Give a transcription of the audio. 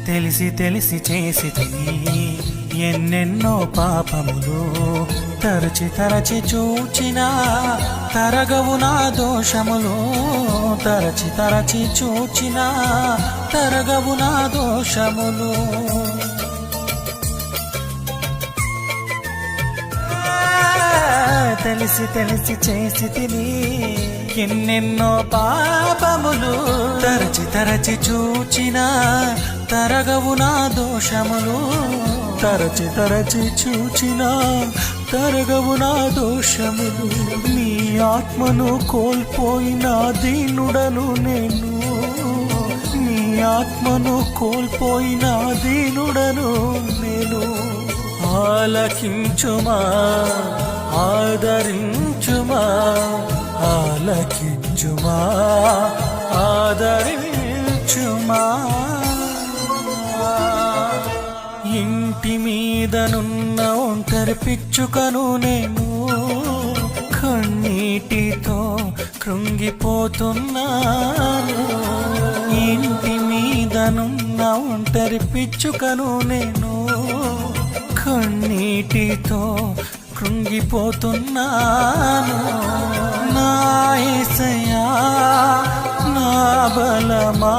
తెలిసి తెలిసి చేసి ఎన్నెన్నో పాపములు తరచి తరచి చూచినా తరగవు నా దోషములు తరచి తరచి చూచినా తరగవు నా దోషములు తెలిసి తెలిసి చేసి ఎన్నెన్నో పాపములు తరచి తరచి చూచినా తరగవు నా దోషములు తరచి తరచి చూచినా తరగవు నా దోషములు నీ ఆత్మను కోల్పోయిన దీనుడను నేను నీ ఆత్మను కోల్పోయిన దీనుడను నేను ఆలకించుమా ఆదరించుమా ఆలకించుమా ఆదరించుమా ఇంటి మీదనున్న ఒంటరి పిచ్చుకను నేను కన్నీటితో కృంగిపోతున్నాను ఇంటి మీదనున్న ఒంటరి పిచ్చుకను నేను కన్నీటితో కృంగిపోతున్నాను నా యేసయ్యా నా బలమా